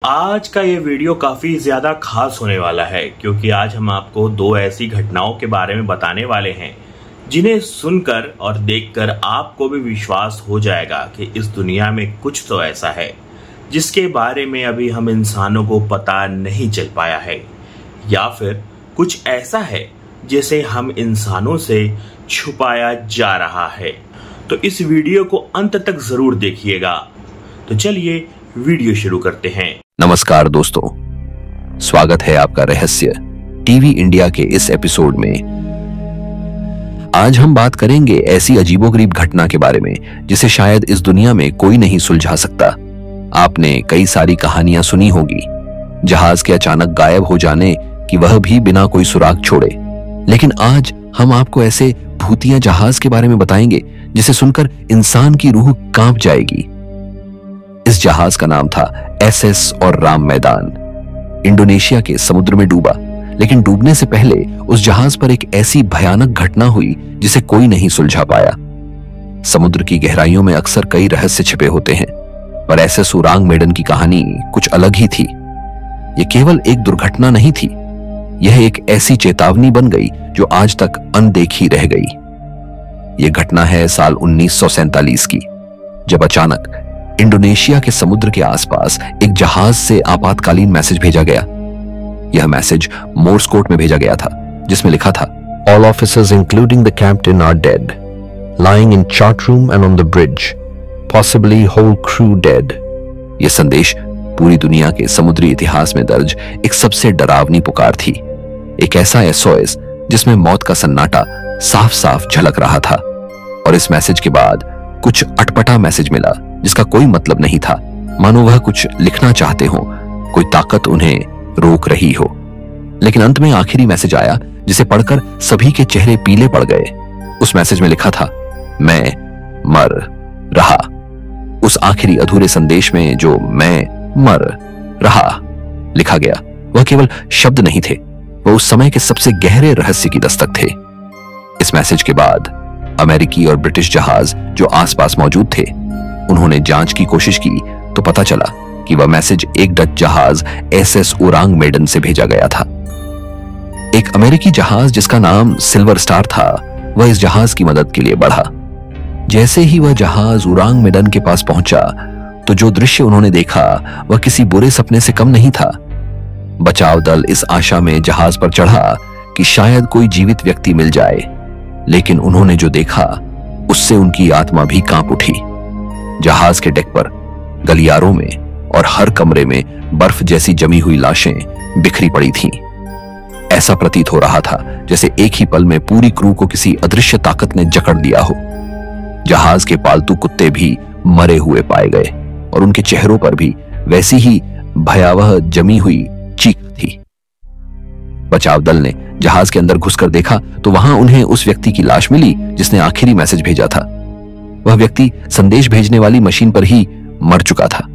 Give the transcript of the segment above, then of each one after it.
आज का ये वीडियो काफी ज्यादा खास होने वाला है क्योंकि आज हम आपको दो ऐसी घटनाओं के बारे में बताने वाले हैं जिन्हें सुनकर और देखकर आपको भी विश्वास हो जाएगा कि इस दुनिया में कुछ तो ऐसा है जिसके बारे में अभी हम इंसानों को पता नहीं चल पाया है, या फिर कुछ ऐसा है जिसे हम इंसानों से छुपाया जा रहा है। तो इस वीडियो को अंत तक जरूर देखिएगा। तो चलिए वीडियो शुरू करते हैं। नमस्कार दोस्तों, स्वागत है आपका रहस्य टीवी इंडिया के इस एपिसोड में। आज हम बात करेंगे ऐसी अजीबोगरीब घटना के बारे में जिसे शायद इस दुनिया में कोई नहीं सुलझा सकता। आपने कई सारी कहानियां सुनी होगी जहाज के अचानक गायब हो जाने की, वह भी बिना कोई सुराग छोड़े। लेकिन आज हम आपको ऐसे भूतिया जहाज के बारे में बताएंगे जिसे सुनकर इंसान की रूह कांप जाएगी। इस जहाज का नाम था एसएस और राम मैदान। इंडोनेशिया के समुद्र में डूबा, लेकिन डूबने से पहले उस जहाज पर एक ऐसी भयानक घटना हुई जिसे कोई नहीं सुलझा पाया। समुद्र की गहराइयों में अक्सर कई रहस्य छिपे होते हैं, पर एसएस ओरांग मेडन की कहानी कुछ अलग ही थी। यह केवल एक दुर्घटना नहीं थी, यह एक ऐसी चेतावनी बन गई जो आज तक अनदेखी रह गई। यह घटना है साल 1947 की, जब अचानक इंडोनेशिया के समुद्र के आसपास एक जहाज से आपातकालीन मैसेज भेजा गया। यह मैसेज मोर्स कोड में भेजा गया था, जिसमें लिखा था, All officers including the captain are dead, lying in chart room and on the bridge, possibly whole crew dead। यह संदेश पूरी दुनिया के समुद्री इतिहास में दर्ज एक सबसे डरावनी पुकार थी, एक ऐसा SOS जिसमें मौत का सन्नाटा साफ साफ झलक रहा था। और इस मैसेज के बाद कुछ अटपटा मैसेज मिला जिसका कोई मतलब नहीं था, मानो वह कुछ लिखना चाहते हो, कोई ताकत उन्हें रोक रही हो। लेकिन अंत में आखिरी मैसेज आया जिसे पढ़कर सभी के चेहरे पीले पड़ गए। उस मैसेज में लिखा था, मैं मर रहा। उस आखिरी अधूरे संदेश में जो मैं मर रहा लिखा गया, वह केवल शब्द नहीं थे, वह उस समय के सबसे गहरे रहस्य की दस्तक थे। इस मैसेज के बाद अमेरिकी और ब्रिटिश जहाज जो आसपास मौजूद थे, उन्होंने जांच की कोशिश की तो पता चला कि वह मैसेज एक डच जहाज एसएस ओरांग मेडन से भेजा गया था। एक अमेरिकी जहाज जिसका नाम सिल्वर स्टार था, वह इस जहाज की मदद के लिए बढ़ा। जैसे ही वह जहाज ओरांग मेडन के पास पहुंचा तो जो दृश्य उन्होंने देखा वह किसी बुरे सपने से कम नहीं था। बचाव दल इस आशा में जहाज पर चढ़ा कि शायद कोई जीवित व्यक्ति मिल जाए, लेकिन उन्होंने जो देखा उससे उनकी आत्मा भी कांप उठी। जहाज के डेक पर, गलियारों में और हर कमरे में बर्फ जैसी जमी हुई लाशें बिखरी पड़ी थीं। ऐसा प्रतीत हो रहा था जैसे एक ही पल में पूरी क्रू को किसी अदृश्य ताकत ने जकड़ लिया हो। जहाज के पालतू कुत्ते भी मरे हुए पाए गए और उनके चेहरों पर भी वैसी ही भयावह जमी हुई चीख थी। बचाव दल ने जहाज के अंदर घुसकर देखा तो वहां उन्हें उस व्यक्ति की लाश मिली जिसने आखिरी मैसेज भेजा था। वह व्यक्ति संदेश भेजने वाली मशीन पर ही मर चुका था।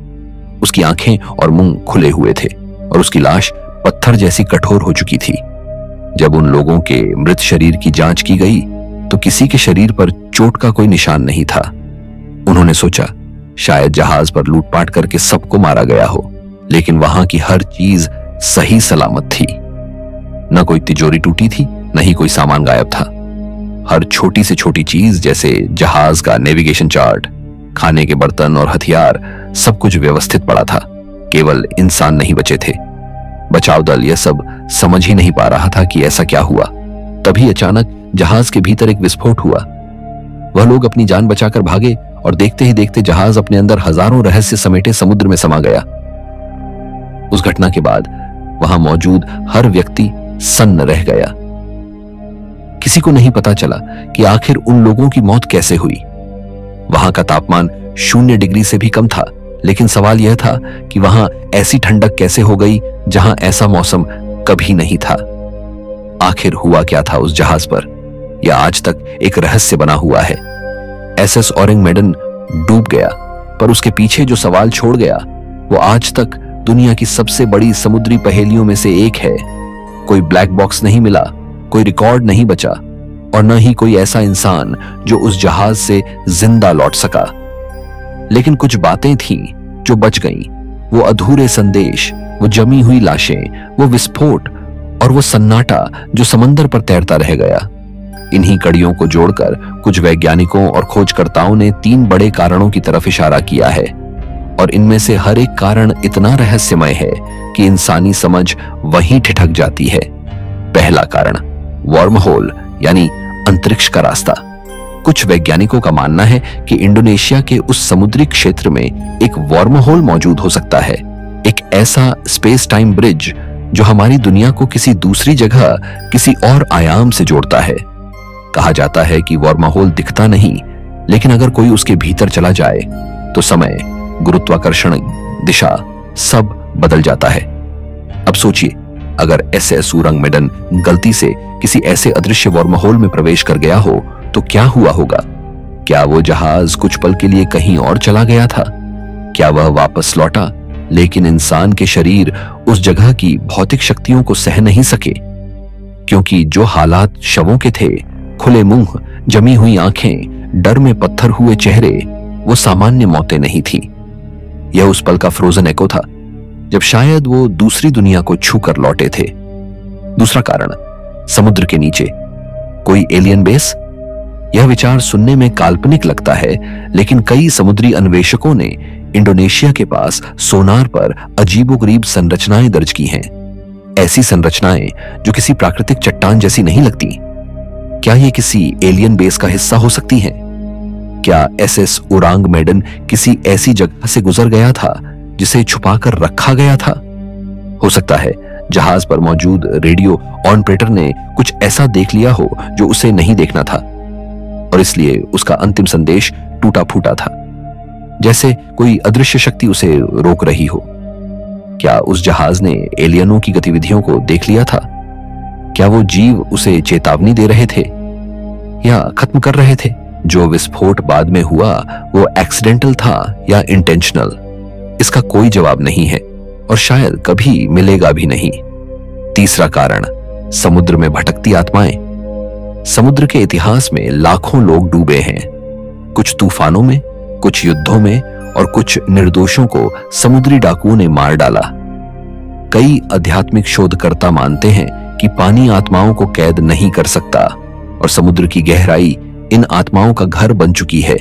उसकी आंखें और मुंह खुले हुए थे और उसकी लाश पत्थर जैसी कठोर हो चुकी थी। जब उन लोगों के मृत शरीर की जांच की गई तो किसी के शरीर पर चोट का कोई निशान नहीं था। उन्होंने सोचा शायद जहाज पर लूटपाट करके सबको मारा गया हो, लेकिन वहां की हर चीज सही सलामत थी। न कोई तिजोरी टूटी थी, न ही कोई सामान गायब था। हर छोटी से छोटी चीज जैसे जहाज का नेविगेशन चार्ट, खाने के बर्तन और हथियार, सब कुछ व्यवस्थित पड़ा था। केवल इंसान नहीं बचे थे। बचाव दल यह सब समझ ही नहीं पा रहा था कि ऐसा क्या हुआ। तभी अचानक जहाज के भीतर एक विस्फोट हुआ। वह लोग अपनी जान बचाकर भागे और देखते ही देखते जहाज अपने अंदर हजारों रहस्य समेटे समुद्र में समा गया। उस घटना के बाद वहां मौजूद हर व्यक्ति सन्न रह गया। किसी को नहीं पता चला कि आखिर उन लोगों की मौत कैसे हुई। वहां का तापमान 0 डिग्री से भी कम था, लेकिन सवाल यह था कि वहां ऐसी ठंडक कैसे हो गई जहां ऐसा मौसम कभी नहीं था। आखिर हुआ क्या था उस जहाज पर, यह आज तक एक रहस्य बना हुआ है। एसएस ओरांग मेडन डूब गया, पर उसके पीछे जो सवाल छोड़ गया वो आज तक दुनिया की सबसे बड़ी समुद्री पहेलियों में से एक है। कोई ब्लैक बॉक्स नहीं मिला, कोई रिकॉर्ड नहीं बचा और न ही कोई ऐसा इंसान जो उस जहाज से जिंदा लौट सका। लेकिन कुछ बातें थीं जो बच गईं। वो अधूरे संदेश, वो जमी हुई लाशें, वो विस्फोट और वो सन्नाटा जो समंदर पर तैरता रह गया। इन्हीं कड़ियों को जोड़कर कुछ वैज्ञानिकों और खोजकर्ताओं ने 3 बड़े कारणों की तरफ इशारा किया है, और इनमें से हर एक कारण इतना रहस्यमय है कि इंसानी समझ वहीं ठिठक जाती है। पहला कारण, वर्म होल यानी अंतरिक्ष का रास्ता। कुछ वैज्ञानिकों का मानना है कि इंडोनेशिया के उस समुद्री क्षेत्र में एक वर्म होल मौजूद हो सकता है, एक ऐसा स्पेस टाइम ब्रिज जो हमारी दुनिया को किसी दूसरी जगह, किसी और आयाम से जोड़ता है। कहा जाता है कि वर्म होल दिखता नहीं, लेकिन अगर कोई उसके भीतर चला जाए तो समय, गुरुत्वाकर्षण, दिशा सब बदल जाता है। अब सोचिए, अगर एसएस उरंगमेडन गलती से किसी ऐसे अदृश्य वर्म होल में प्रवेश कर गया हो तो क्या हुआ होगा? क्या वो जहाज कुछ पल के लिए कहीं और चला गया था? क्या वह वापस लौटा, लेकिन इंसान के शरीर उस जगह की भौतिक शक्तियों को सह नहीं सके? क्योंकि जो हालात शवों के थे, खुले मुंह, जमी हुई आंखें, डर में पत्थर हुए चेहरे, वो सामान्य मौतें नहीं थी। यह उस पल का फ्रोजन एको था जब शायद वो दूसरी दुनिया को छूकर लौटे थे। दूसरा कारण, समुद्र के नीचे कोई एलियन बेस। यह विचार सुनने में काल्पनिक लगता है, लेकिन कई समुद्री अन्वेषकों ने इंडोनेशिया के पास सोनार पर अजीबोगरीब संरचनाएं दर्ज की हैं। ऐसी संरचनाएं जो किसी प्राकृतिक चट्टान जैसी नहीं लगती। क्या ये किसी एलियन बेस का हिस्सा हो सकती हैं? क्या एसएस उरंगमेडन किसी ऐसी जगह से गुजर गया था जिसे छुपाकर रखा गया था? हो सकता है जहाज पर मौजूद रेडियो ऑपरेटर ने कुछ ऐसा देख लिया हो जो उसे नहीं देखना था, और इसलिए उसका अंतिम संदेश टूटा फूटा था, जैसे कोई अदृश्य शक्ति उसे रोक रही हो। क्या उस जहाज ने एलियनों की गतिविधियों को देख लिया था? क्या वो जीव उसे चेतावनी दे रहे थे या खत्म कर रहे थे? जो विस्फोट बाद में हुआ वो एक्सीडेंटल था या इंटेंशनल? इसका कोई जवाब नहीं है और शायद कभी मिलेगा भी नहीं। तीसरा कारण, समुद्र में भटकती आत्माएं। समुद्र के इतिहास में लाखों लोग डूबे हैं, कुछ तूफानों में, कुछ युद्धों में, और कुछ निर्दोषों को समुद्री डाकुओं ने मार डाला। कई आध्यात्मिक शोधकर्ता मानते हैं कि पानी आत्माओं को कैद नहीं कर सकता, और समुद्र की गहराई इन आत्माओं का घर बन चुकी है।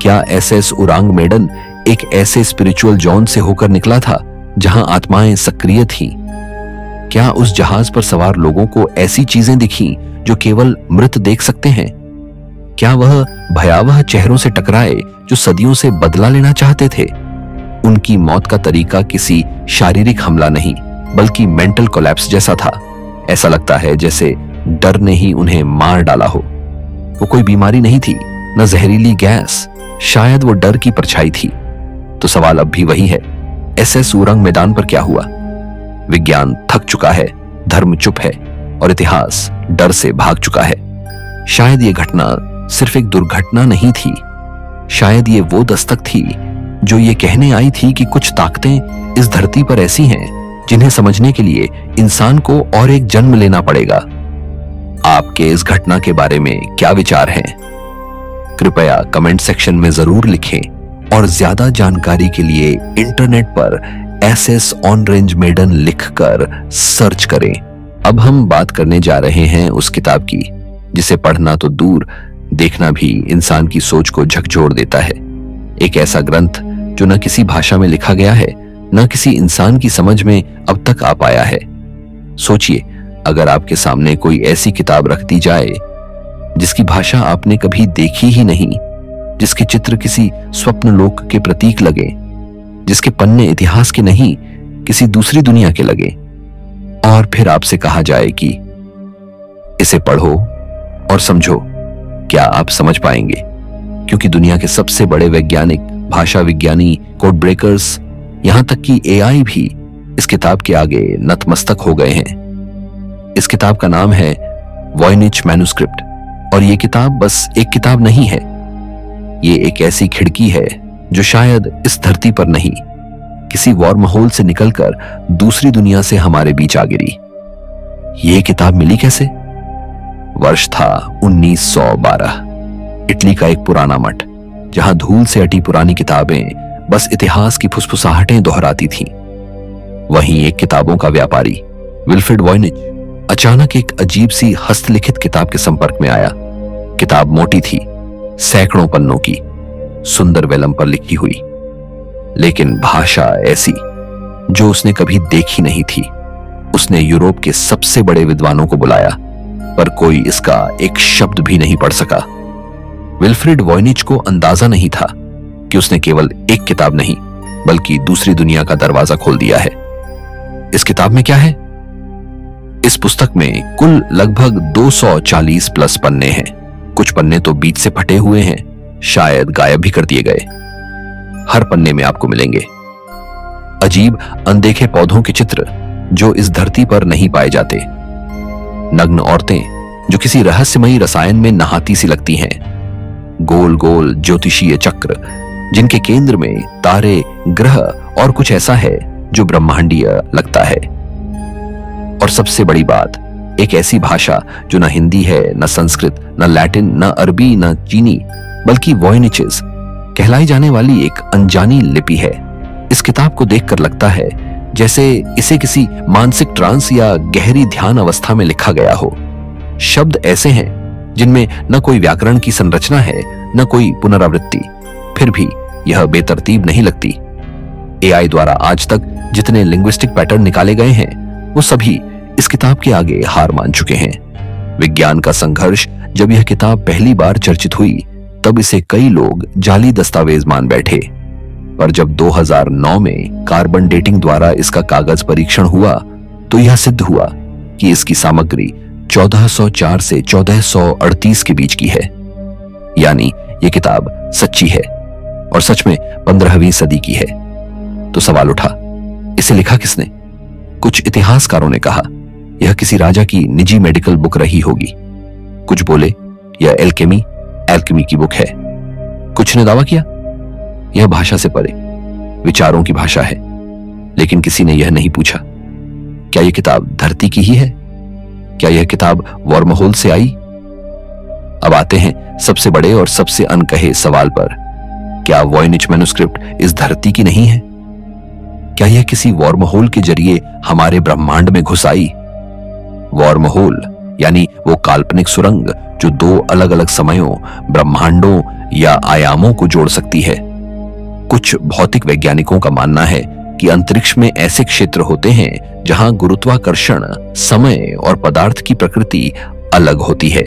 क्या एसएस उरंगमेडन एक ऐसे स्पिरिचुअल जोन से होकर निकला था जहां आत्माएं सक्रिय थीं? क्या उस जहाज पर सवार लोगों को ऐसी चीजें दिखी जो केवल मृत देख सकते हैं? क्या वह भयावह चेहरों से टकराए जो सदियों से बदला लेना चाहते थे? उनकी मौत का तरीका किसी शारीरिक हमला नहीं, बल्कि मेंटल कोलैप्स जैसा था। ऐसा लगता है जैसे डर ने ही उन्हें मार डाला हो। वो कोई बीमारी नहीं थी, न जहरीली गैस, शायद वो डर की परछाई थी। तो सवाल अब भी वही है, एसएस उरंगमेडन पर क्या हुआ? विज्ञान थक चुका है, धर्म चुप है, और इतिहास डर से भाग चुका है। शायद ये घटना सिर्फ एक दुर्घटना नहीं थी, शायद ये वो दस्तक थी जो ये कहने आई थी कि कुछ ताकतें इस धरती पर ऐसी हैं जिन्हें समझने के लिए इंसान को और एक जन्म लेना पड़ेगा। आपके इस घटना के बारे में क्या विचार हैं? कृपया कमेंट सेक्शन में जरूर लिखें, और ज्यादा जानकारी के लिए इंटरनेट पर एसएस उरंगमेडन लिखकर सर्च करें। अब हम बात करने जा रहे हैं उस किताब की जिसे पढ़ना तो दूर, देखना भी इंसान की सोच को झकझोर देता है। एक ऐसा ग्रंथ जो न किसी भाषा में लिखा गया है, न किसी इंसान की समझ में अब तक आ पाया है। सोचिए, अगर आपके सामने कोई ऐसी किताब रख दी जाए जिसकी भाषा आपने कभी देखी ही नहीं, जिसके चित्र किसी स्वप्न लोक के प्रतीक लगे, जिसके पन्ने इतिहास के नहीं किसी दूसरी दुनिया के लगे, और फिर आपसे कहा जाए कि इसे पढ़ो और समझो, क्या आप समझ पाएंगे? क्योंकि दुनिया के सबसे बड़े वैज्ञानिक, भाषा विज्ञानी, कोड ब्रेकर्स, यहां तक कि एआई भी इस किताब के आगे नतमस्तक हो गए हैं। इस किताब का नाम है वॉयनिच मैन्युस्क्रिप्ट, और ये किताब बस एक किताब नहीं है, ये एक ऐसी खिड़की है जो शायद इस धरती पर नहीं, किसी वर्म होल से निकलकर दूसरी दुनिया से हमारे बीच आ गिरी। ये किताब मिली कैसे? वर्ष था 1912। इटली का एक पुराना मठ, जहां धूल से अटी पुरानी किताबें, बस इतिहास की फुसफुसाहटें दोहराती थीं। वहीं एक किताबों का व्यापारी विल्फ्रेड वॉयनिच अचानक एक अजीब सी हस्तलिखित किताब के संपर्क में आया। किताब मोटी थी, सैकड़ों पन्नों की, सुंदर वेलम पर लिखी हुई, लेकिन भाषा ऐसी जो उसने कभी देखी नहीं थी। उसने यूरोप के सबसे बड़े विद्वानों को बुलाया, पर कोई इसका एक शब्द भी नहीं पढ़ सका। विल्फ्रेड वॉयनिच को अंदाजा नहीं था कि उसने केवल एक किताब नहीं बल्कि दूसरी दुनिया का दरवाजा खोल दिया है। इस किताब में क्या है? इस पुस्तक में कुल लगभग 240 प्लस पन्ने हैं। कुछ पन्ने तो बीच से फटे हुए हैं, शायद गायब भी कर दिए गए। हर पन्ने में आपको मिलेंगे अजीब अनदेखे पौधों के चित्र जो इस धरती पर नहीं पाए जाते, नग्न औरतें जो किसी रहस्यमयी रसायन में नहाती सी लगती हैं, गोल गोल ज्योतिषीय चक्र जिनके केंद्र में तारे, ग्रह और कुछ ऐसा है जो ब्रह्मांडीय लगता है। और सबसे बड़ी बात, एक ऐसी भाषा जो न हिंदी है, न संस्कृत, न लैटिन, न अरबी, न चीनी, बल्कि वॉयनिचेस कहलाई जाने वाली एक अनजानी लिपि है। इस किताब को देखकर लगता है जैसे इसे किसी मानसिक ट्रांस या गहरी ध्यान अवस्था में लिखा गया हो। शब्द ऐसे हैं जिनमें न कोई व्याकरण की संरचना है, न कोई पुनरावृत्ति, फिर भी यह बेतरतीब नहीं लगती। एआई द्वारा आज तक जितने लिंग्विस्टिक पैटर्न निकाले गए हैं वो सभी इस किताब के आगे हार मान चुके हैं। विज्ञान का संघर्ष जब यह किताब पहली बार चर्चित हुई तब इसे कई लोग जाली दस्तावेज मान बैठे, पर जब 2009 में कार्बन डेटिंग द्वारा इसका कागज परीक्षण हुआ तो यह सिद्ध हुआ कि इसकी सामग्री 1404 से 1438 के बीच की है। यानी यह किताब सच्ची है और सच में 15वीं सदी की है। तो सवाल उठा, इसे लिखा किसने? कुछ इतिहासकारों ने कहा यह किसी राजा की निजी मेडिकल बुक रही होगी। कुछ बोले यह एल्केमी की बुक है। कुछ ने दावा किया यह भाषा से परे विचारों की भाषा है। लेकिन किसी ने यह नहीं पूछा क्या यह किताब धरती की ही है? क्या यह किताब वर्महोल से आई? अब आते हैं सबसे बड़े और सबसे अनकहे सवाल पर, क्या वॉयनिच मैन्युस्क्रिप्ट इस धरती की नहीं है? क्या यह किसी वर्महोल के जरिए हमारे ब्रह्मांड में घुस आई? वर्महोल यानी वो काल्पनिक सुरंग जो दो अलग अलग समयों, ब्रह्मांडों या आयामों को जोड़ सकती है। कुछ भौतिक वैज्ञानिकों का मानना है कि अंतरिक्ष में ऐसे क्षेत्र होते हैं जहां गुरुत्वाकर्षण, समय और पदार्थ की प्रकृति अलग होती है।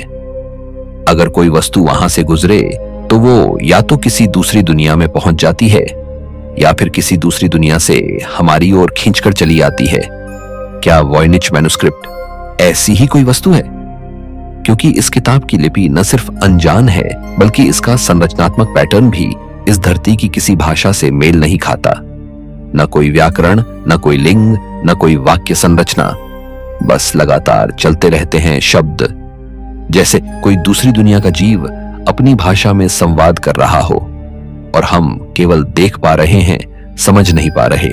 अगर कोई वस्तु वहां से गुजरे तो वो या तो किसी दूसरी दुनिया में पहुंच जाती है या फिर किसी दूसरी दुनिया से हमारी ओर खींचकर चली आती है। क्या वॉयनिच मैन्युस्क्रिप्ट ऐसी ही कोई वस्तु है? क्योंकि इस किताब की लिपि न सिर्फ अनजान है बल्कि इसका संरचनात्मक पैटर्न भी इस धरती की किसी भाषा से मेल नहीं खाता। न कोई व्याकरण, न कोई लिंग, न कोई वाक्य संरचना, बस लगातार चलते रहते हैं शब्द, जैसे कोई दूसरी दुनिया का जीव अपनी भाषा में संवाद कर रहा हो और हम केवल देख पा रहे हैं, समझ नहीं पा रहे।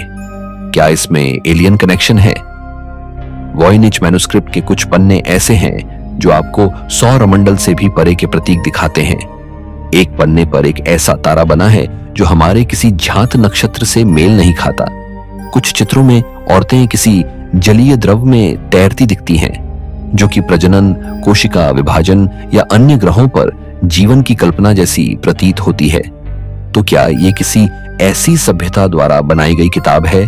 क्या इसमें एलियन कनेक्शन है? वॉयनिच मैन्युस्क्रिप्ट के कुछ पन्ने ऐसे हैं जो आपको सौरमंडल से भी परे के प्रतीक दिखाते हैं। एक पन्ने पर एक ऐसा तारा बना है जो हमारे किसी ज्ञात नक्षत्र से मेल नहीं खाता। कुछ चित्रों में औरतें किसी जलीय द्रव में तैरती दिखती हैं, जो कि प्रजनन, कोशिका विभाजन या अन्य ग्रहों पर जीवन की कल्पना जैसी प्रतीत होती है। तो क्या ये किसी ऐसी सभ्यता द्वारा बनाई गई किताब है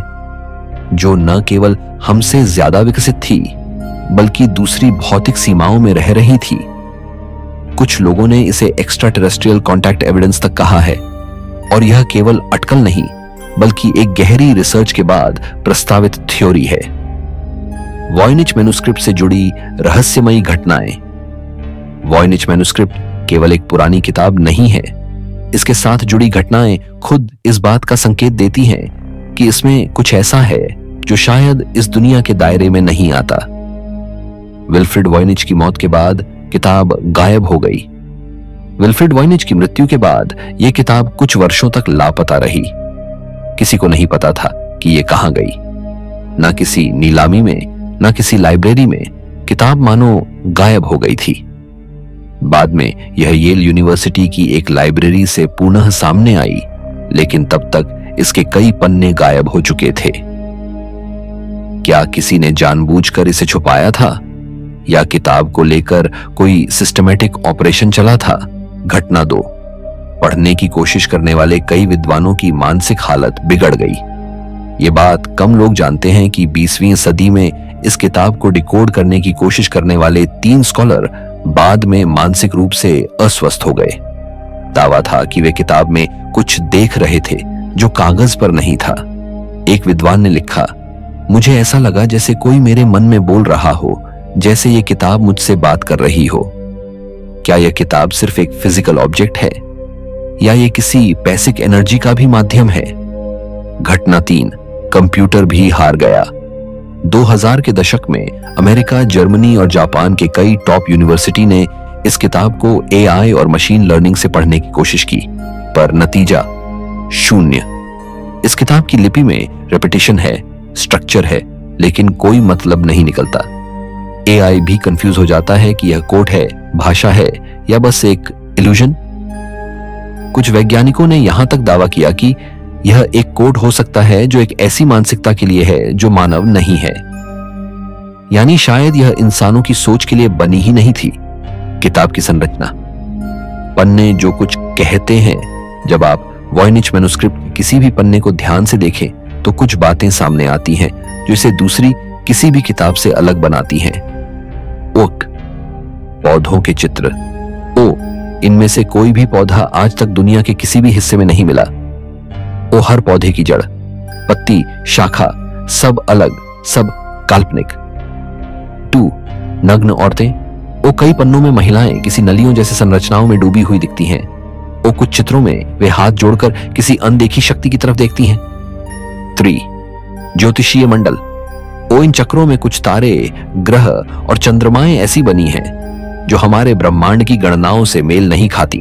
जो न केवल हमसे ज्यादा विकसित थी बल्कि दूसरी भौतिक सीमाओं में रह रही थी? कुछ लोगों ने इसे एक्स्ट्रा टेरेस्ट्रियल कॉन्टैक्ट एविडेंस तक कहा है, और यह केवल अटकल नहीं बल्कि एक गहरी रिसर्च के बाद प्रस्तावित थ्योरी है। वॉयनिच मैन्युस्क्रिप्ट से जुड़ी रहस्यमयी घटनाएं। वॉयनिच मैन्युस्क्रिप्ट केवल एक पुरानी किताब नहीं है, इसके साथ जुड़ी घटनाएं खुद इस बात का संकेत देती हैं कि इसमें कुछ ऐसा है जो शायद इस दुनिया के दायरे में नहीं आता। विल्फ्रेड वॉयनिच की मौत के बाद किताब गायब हो गई। विल्फ्रेड वॉयनिच की मृत्यु के बाद यह किताब कुछ वर्षों तक लापता रही। किसी को नहीं पता था कि यह कहां गई। ना किसी नीलामी में, ना किसी लाइब्रेरी में। किताब मानो गायब हो गई थी। बाद में यह येल यूनिवर्सिटी की एक लाइब्रेरी से पुनः सामने आई, लेकिन तब तक इसके कई पन्ने गायब हो चुके थे। क्या किसी ने जानबूझकर इसे छुपाया था या किताब को लेकर कोई सिस्टमैटिक ऑपरेशन चला था? घटना 2, पढ़ने की कोशिश करने वाले कई विद्वानों की मानसिक हालत बिगड़ गई। ये बात कम लोग जानते हैं कि 20वीं सदी में इस किताब को डिकोड करने की कोशिश करने वाले 3 स्कॉलर बाद में मानसिक रूप से अस्वस्थ हो गए। दावा था कि वे किताब में कुछ देख रहे थे जो कागज पर नहीं था। एक विद्वान ने लिखा, मुझे ऐसा लगा जैसे कोई मेरे मन में बोल रहा हो, जैसे ये किताब मुझसे बात कर रही हो। क्या यह किताब सिर्फ एक फिजिकल ऑब्जेक्ट है या ये किसी पैसिक एनर्जी का भी माध्यम है? घटना 3, कंप्यूटर भी हार गया। 2000 के दशक में अमेरिका, जर्मनी और जापान के कई टॉप यूनिवर्सिटी ने इस किताब को एआई और मशीन लर्निंग से पढ़ने की कोशिश की, पर नतीजा 0। इस किताब की लिपि में रेपिटेशन है, स्ट्रक्चर है, लेकिन कोई मतलब नहीं निकलता। एआई भी कंफ्यूज हो जाता है कि यह कोड है, भाषा है या बस एक इल्यूजन। कुछ वैज्ञानिकों ने यहां तक दावा किया कि यह एक कोड हो सकता है जो एक ऐसी मानसिकता के लिए है जो मानव नहीं है, यानी शायद यह इंसानों की सोच के लिए बनी ही नहीं थी। किताब की संरचना, पन्ने जो कुछ कहते हैं। जब आप वॉयनिच मैन्युस्क्रिप्ट के किसी भी पन्ने को ध्यान से देखें तो कुछ बातें सामने आती हैं जो इसे दूसरी किसी भी किताब से अलग बनाती हैं। ओक, पौधों के चित्र। ओ, इनमें से कोई भी पौधा आज तक दुनिया के किसी भी हिस्से में नहीं मिला। ओ, हर पौधे की जड़, पत्ती, शाखा सब अलग, सब काल्पनिक। 2, नग्न औरतें। ओ, कई पन्नों में महिलाएं किसी नलियों जैसे संरचनाओं में डूबी हुई दिखती हैं। ओ, कुछ चित्रों में वे हाथ जोड़कर किसी अनदेखी शक्ति की तरफ देखती हैं। 3, ज्योतिषीय मंडल। ओ, इन चक्रों में कुछ तारे, ग्रह और चंद्रमाएं ऐसी बनी हैं जो हमारे ब्रह्मांड की गणनाओं से मेल नहीं खाती।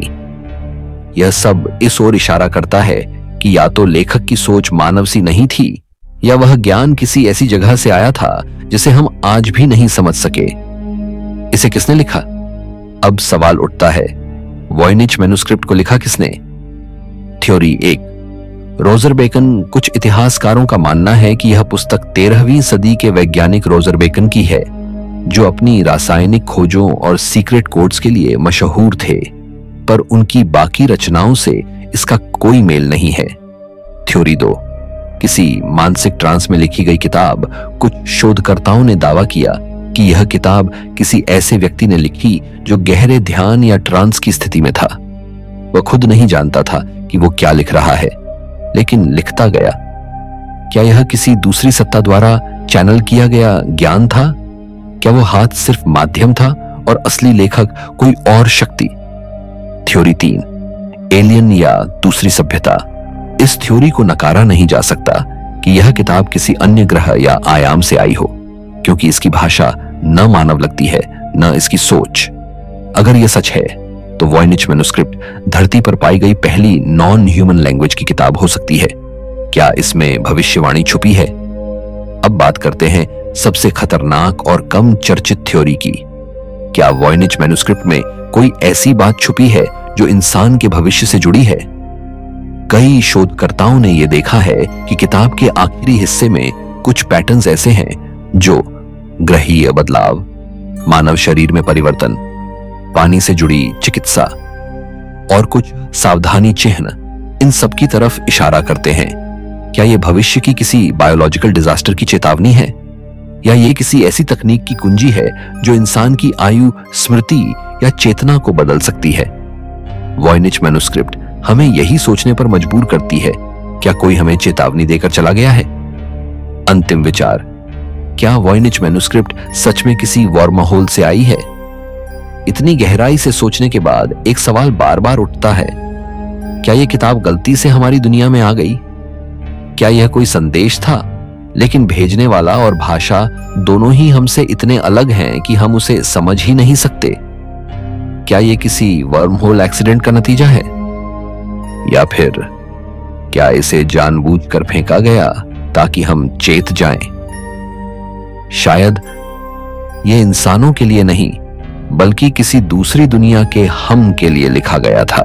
यह सब इस ओर इशारा करता है कि या तो लेखक की सोच मानव सी नहीं थी या वह ज्ञान किसी ऐसी जगह से आया था जिसे हम आज भी नहीं समझ सके। इसे किसने लिखा? अब सवाल उठता है, वॉयनिच मैन्युस्क्रिप्ट को लिखा किसने? Theory 1, Roger Bacon. कुछ इतिहासकारों का मानना है कि यह पुस्तक 13वीं सदी के वैज्ञानिक रोजर बेकन की है, जो अपनी रासायनिक खोजों और सीक्रेट कोड्स के लिए मशहूर थे, पर उनकी बाकी रचनाओं से इसका कोई मेल नहीं है। थ्योरी 2, किसी मानसिक ट्रांस में लिखी गई किताब। कुछ शोधकर्ताओं ने दावा किया कि यह किताब किसी ऐसे व्यक्ति ने लिखी जो गहरे ध्यान या ट्रांस की स्थिति में था। वह खुद नहीं जानता था कि वो क्या लिख रहा है, लेकिन लिखता गया। क्या यह किसी दूसरी सत्ता द्वारा चैनल किया गया ज्ञान था? क्या वो हाथ सिर्फ माध्यम था और असली लेखक कोई और शक्ति? थ्योरी 3, एलियन या दूसरी सभ्यता। इस थ्योरी को नकारा नहीं जा सकता कि यह किताब किसी अन्य ग्रह या आयाम से आई हो, क्योंकि इसकी भाषा न मानव लगती है, न इसकी सोच। अगर यह सच है तो वॉयनिच मैन्युस्क्रिप्ट धरती पर पाई गई पहली नॉन ह्यूमन लैंग्वेज की किताब हो सकती है। क्या इसमें भविष्यवाणी छुपी है? अब बात करते हैं सबसे खतरनाक और कम चर्चित थ्योरी की। क्या वॉयनिच मैन्युस्क्रिप्ट में कोई ऐसी बात छुपी है जो इंसान के भविष्य से जुड़ी है? कई शोधकर्ताओं ने यह देखा है कि किताब के आखिरी हिस्से में कुछ पैटर्न्स ऐसे हैं जो ग्रहीय बदलाव, मानव शरीर में परिवर्तन, पानी से जुड़ी चिकित्सा और कुछ सावधानी चिन्ह, इन सब की तरफ इशारा करते हैं। क्या यह भविष्य की किसी बायोलॉजिकल डिजास्टर की चेतावनी है या यह किसी ऐसी तकनीक की कुंजी है जो इंसान की आयु, स्मृति या चेतना को बदल सकती है? वॉयनिच मैन्युस्क्रिप्ट हमें यही सोचने पर मजबूर करती है, क्या कोई हमें चेतावनी देकर चला गया है? अंतिम विचार, क्या वॉयनिच मैन्युस्क्रिप्ट सच में किसी वर्महोल से आई है? इतनी गहराई से सोचने के बाद एक सवाल बार बार उठता है, क्या यह किताब गलती से हमारी दुनिया में आ गई? क्या यह कोई संदेश था, लेकिन भेजने वाला और भाषा दोनों ही हमसे इतने अलग हैं कि हम उसे समझ ही नहीं सकते? क्या यह किसी वर्महोल एक्सीडेंट का नतीजा है, या फिर क्या इसे जानबूझकर फेंका गया ताकि हम चेत जाएं? शायद यह इंसानों के लिए नहीं, बल्कि किसी दूसरी दुनिया के हम के लिए लिखा गया था।